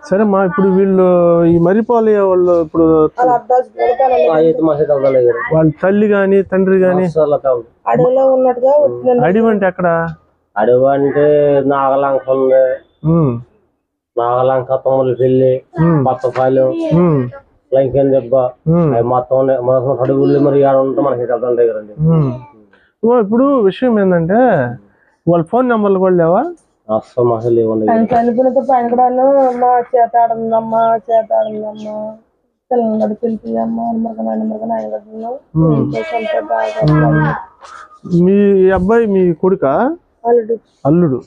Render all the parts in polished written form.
సరే మా ఇప్పుడు వీళ్ళు ఈ మర్రిపాలు వాళ్ళు ఇప్పుడు వాళ్ళ తల్లి గాని తండ్రి గాని అడవిలో ఉన్నట్టుగా అడవి అంటే ఎక్కడ? అడవి అంటే నాగలంక ఉంది, నాగలంక తొమ్మలపల్లి, కొత్తపాలెం, లంకెన్ దెబ్బ మొత్తం అడవులు మరి ఉంటే మనకి దగ్గరండి. ఇప్పుడు విషయం ఏంటంటే వాళ్ళ ఫోన్ నెంబర్లు కూడా లేవా? అస్సలు అసలు చనిపోయినతో పైన కూడా మా చేత ఆడుందమ్మా చేత ఆడుందమ్మా పిల్లలు పిలిపిదమ్మా మీ అబ్బాయి మీ కొడుక? అల్లుడు.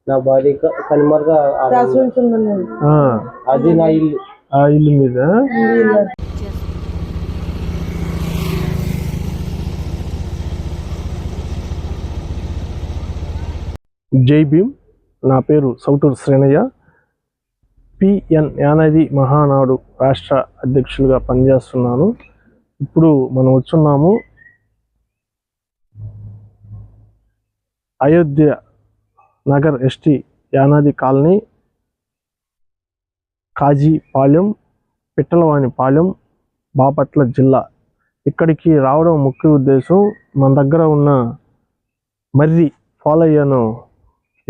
నా భార్య కనిమరుగా అది నా ఇల్లు. ఆ ఇల్లు మీద జై భీమ్. నా పేరు సౌటూరు శ్రేణయ్య. పిఎన్ యానాది మహానాడు రాష్ట్ర అధ్యక్షులుగా పనిచేస్తున్నాను. ఇప్పుడు మనం వచ్చున్నాము అయోధ్య నగర్ ఎస్టీ యానాది కాలనీ, కాజీపాలెం, పిట్టలవానిపాలెం, బాపట్ల జిల్లా. ఇక్కడికి రావడం ముఖ్య ఉద్దేశం మన దగ్గర ఉన్న మర్రి పాలయ్యను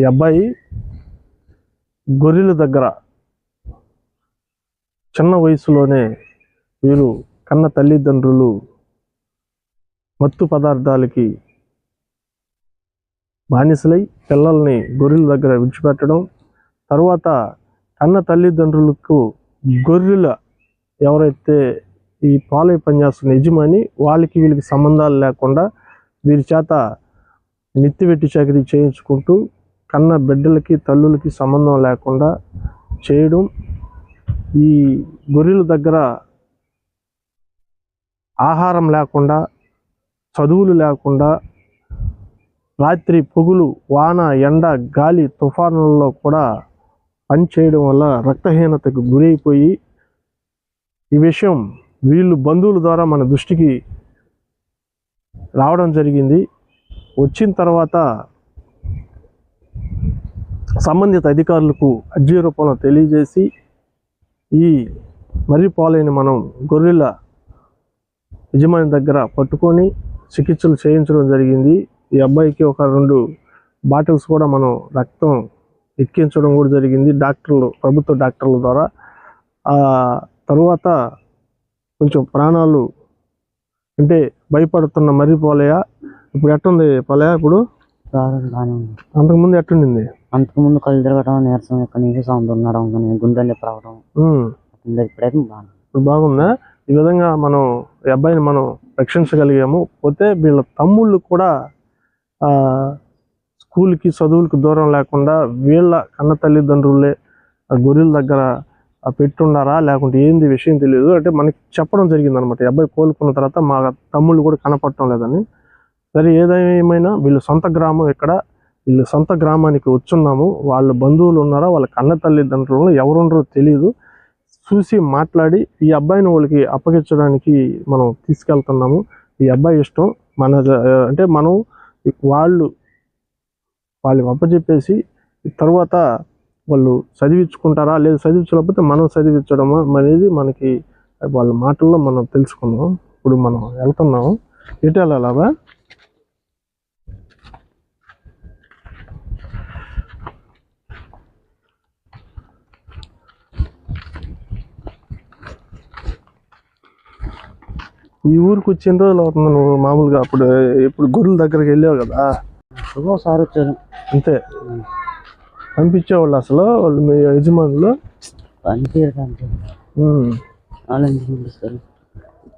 ఈ అబ్బాయి గొర్రెల దగ్గర చిన్న వయసులోనే వీరు కన్న తల్లిదండ్రులు మత్తు పదార్థాలకి బానిసలై పిల్లల్ని గొర్రెల దగ్గర విడిచిపెట్టడం, తర్వాత కన్న తల్లిదండ్రులకు గొర్రెల ఎవరైతే ఈ పాలయ్య పనిచేస్తున్న యజమాని వాళ్ళకి వీళ్ళకి సంబంధాలు లేకుండా వీరి చేత నిత్తివెట్టి చాకరీ చేయించుకుంటూ కన్న బిడ్డలకి తల్లులకి సంబంధం లేకుండా చేయడం, ఈ గొర్రెల దగ్గర ఆహారం లేకుండా చదువులు లేకుండా రాత్రి పొగులు వాన ఎండ గాలి తుఫానులలో కూడా పనిచేయడం వల్ల రక్తహీనతకు గురైపోయి ఈ విషయం వీళ్ళు బంధువుల ద్వారా మన దృష్టికి రావడం జరిగింది. వచ్చిన తర్వాత సంబంధిత అధికారులకు అర్జీ రూపంలో తెలియజేసి ఈ మర్రి పాలయ్యని మనం గొర్రెల యజమాని దగ్గర పట్టుకొని చికిత్సలు చేయించడం జరిగింది. ఈ అబ్బాయికి ఒక 2 బాటిల్స్ కూడా మనం రక్తం ఎక్కించడం కూడా జరిగింది డాక్టర్లు, ప్రభుత్వ డాక్టర్ల ద్వారా. తరువాత కొంచెం ప్రాణాలు అంటే భయపడుతున్న మర్రి పాలయ్య ఇప్పుడు ఎట్టుంది పాలయ్య? ఇప్పుడు అంతకుముందు ఎట్టుండింది? అంతకుముందు కళ్ళు తిరగడం, నీరసం, ఎక్కడి నుంచి సౌండ్ ఉండడం, గుండె నొప్పి రావడం. ఇప్పుడు బాగుందా? ఈ విధంగా మనం ఈ అబ్బాయిని మనం రక్షించగలిగాము. పోతే వీళ్ళ తమ్ముళ్ళు కూడా స్కూల్కి చదువులకు దూరం లేకుండా వీళ్ళ కన్న తల్లిదండ్రులే గొర్రెల దగ్గర పెట్టుండారా లేకుంటే ఏంది విషయం తెలియదు. అంటే మనకి చెప్పడం జరిగింది అనమాట. ఈ అబ్బాయి కోలుకున్న తర్వాత మా తమ్ముళ్ళు కూడా కనపడటం లేదని. సరే ఏదేమైనా వీళ్ళు సొంత గ్రామం ఇక్కడ, వీళ్ళు సొంత గ్రామానికి వచ్చున్నాము. వాళ్ళ బంధువులు ఉన్నారా, వాళ్ళ కన్న తల్లిదండ్రులు ఎవరుండరో తెలియదు. చూసి మాట్లాడి ఈ అబ్బాయిని వాళ్ళకి అప్పగించడానికి మనం తీసుకెళ్తున్నాము. ఈ అబ్బాయి ఇష్టం మన అంటే మనం వాళ్ళు అప్పచెప్పేసి తర్వాత వాళ్ళు చదివించుకుంటారా లేదు చదివించలేకపోతే మనం చదివించడమా అనేది మనకి వాళ్ళ మాటల్లో మనం తెలుసుకున్నాం. ఇప్పుడు మనం వెళ్తున్నాము. ఎటు వెళ్ళాలా? ఈ ఊరికి వచ్చిన రోజులు అవుతుంది నువ్వు మామూలుగా అప్పుడు ఇప్పుడు గొర్రెల దగ్గరికి వెళ్ళావు కదా? ఒకసారి వచ్చాను అంతే. పంపించేవాళ్ళు అసలు వాళ్ళు మీ యజమానులు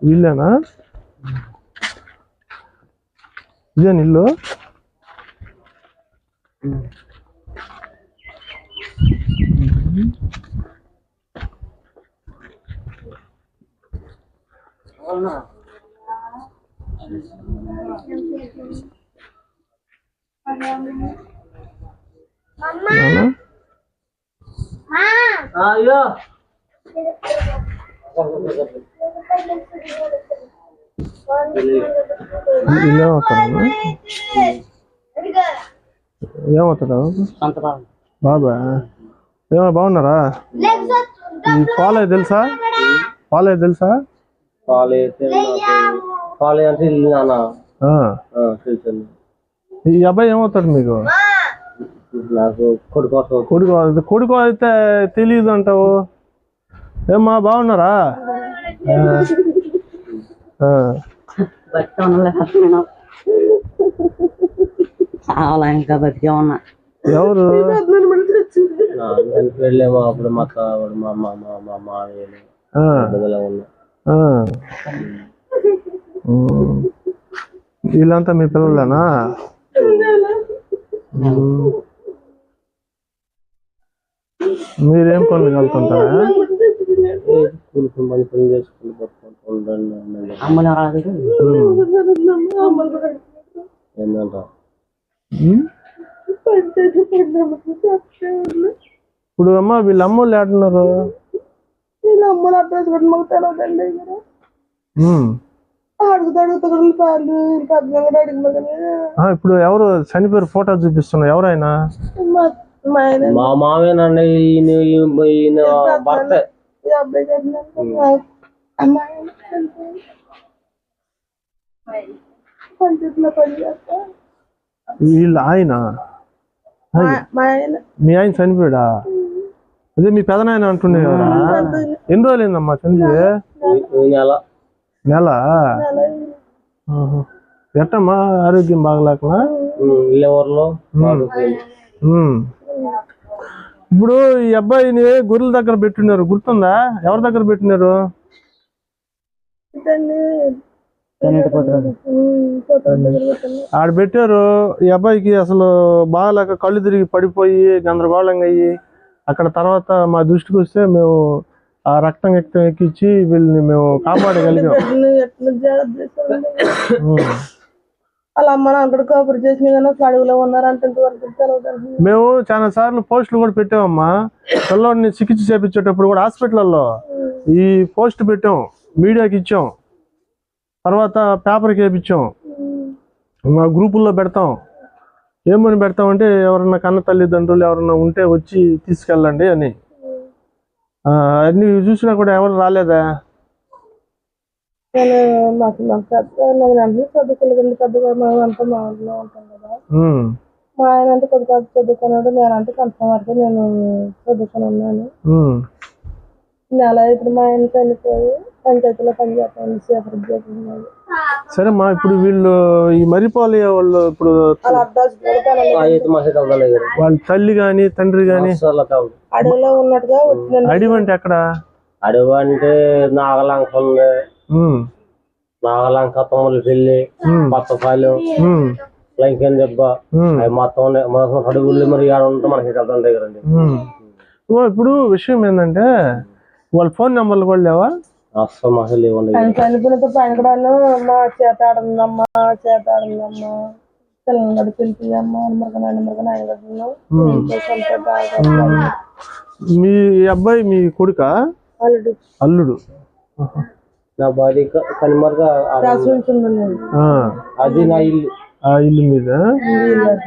వీళ్ళేనా? ఇదేనా ఇల్లు? అయ్యో ఇల్లే వస్తాను. ఏమవుతాడు సొంత బాబు. బాబా? ఏమో బాగున్నారా? ఈ కాలేజ్ తెలుసా? కాలేజ్ తెలుసా? కాలేజ్ అంటే ఇల్లు నాన్న ఆ. తెలుసండి. ఈ అబ్బాయి ఏమవుతాడు మీకు? నాకు కొడుకు వస్తుంది. కొడుకు అయితే తెలియదు అంటావు. ఏమ్మా బాగున్నారా? బతికే ఉండలేకపోయినా ఇంకా బతికే ఉన్నా. ఎవరు? వెళ్ళేమో అప్పుడు మా మామయ్యలు ఉన్నా. వీళ్ళంతా మీ పిల్లలేనా? మీరేం పనులు కలుగుతుంటారా? పని చేసుకుని అమ్మని రాదు. ఏంటంట ఇప్పుడు అమ్మ వీళ్ళ అమ్మోళ్ళు ఏడున్నారు? వీళ్ళ అమ్మలు అడ్రస్ కూడా మాకు తెలియదండి. ఇప్పుడు ఎవరు చనిపోయారు? ఫోటో చూపిస్తున్నా. ఎవరైనా? మా మామేనండి. ఈయన భర్త. వీళ్ళ ఆయన? మీ ఆయన చనిపోయాడా? అదే మీ పెదనాయన అంటుండే కదా. ఎన్ని రోజులైందమ్మా చనిపోయి? నెల. ఎట్టమ్మా ఆరోగ్యం బాగలేకనా? ఇప్పుడు ఈ అబ్బాయిని గొర్రెల దగ్గర పెట్టినారు, గుర్తుందా? ఎవరి దగ్గర పెట్టినారు? ఆడ పెట్టారు. ఈ అబ్బాయికి అసలు బాగాలేక కళ్ళు తిరిగి పడిపోయి గందరగోళంగా అయ్యి అక్కడ తర్వాత మా దృష్టికి వస్తే మేము ఆ రక్తం ఎక్కించి వీళ్ళని మేము కాపాడగలిగాం. అలా అమ్మ అక్కడ కబురు చేసిన అడుగులో ఉన్నారంటే మేము చాలా సార్లు పోస్టులు కూడా పెట్టామమ్మా. పిల్లోడిని చికిత్స చేపించేటప్పుడు కూడా హాస్పిటల్లో ఈ పోస్ట్ పెట్టాం, మీడియాకి ఇచ్చాం, తర్వాత పేపర్కి వేయించాం, మా గ్రూపుల్లో పెడతాం. ఏమని పెడతామంటే ఎవరన్నా కన్న తల్లిదండ్రులు ఎవరన్నా ఉంటే వచ్చి తీసుకెళ్ళండి అని. అన్ని చూసినా కూడా ఎవరు రాలేదా? మాకు చదువుకోలేదండి. పెద్దగా అంతా మా ఊళ్ళో ఉంటాం కదా. మా ఆయన అంటే కొద్దిగా చదువుకున్నాడు, నేనంటే కొంచెం వరకు నేను చదువుకుని ఉన్నాను. నెల ఇప్పుడు మా ఆయన చనిపోయి పంచాయతీలో పనిచేస్తాను, సేపర్ ఉద్యోగం. సరే మా ఇప్పుడు వీళ్ళు ఈ మరిపాలి వాళ్ళు ఇప్పుడు వాళ్ళ తల్లి గాని తండ్రి గాని అడవిలో ఉన్నట్టుగా వచ్చింది. అడవి అంటే ఎక్కడ? అడవి అంటే నాగలంక ఉంది, నాగలంక తొమ్మల పెళ్లి, పచ్చపాలెం, లంకెన్ దెబ్బ, అవి మొత్తం అడుగులు మరి ఆడ ఉంటే మనకి అర్థం దగ్గరండి. ఇప్పుడు విషయం ఏంటంటే వాళ్ళ ఫోన్ నెంబర్లు కూడా లేవా? అస్సలు మసలు లేవండి. ఆయన చనిపోయినతో పైనకడాను మా చేత ఆడుందమ్మా, చేత ఆడుందమ్మా, పిల్లలు పిలిపియమ్మా, మీ అబ్బాయి మీ కొడుకా? అల్లుడు. నా భార్య కనిమరుగా అది నా ఇల్లు. ఆ ఇల్లు మీద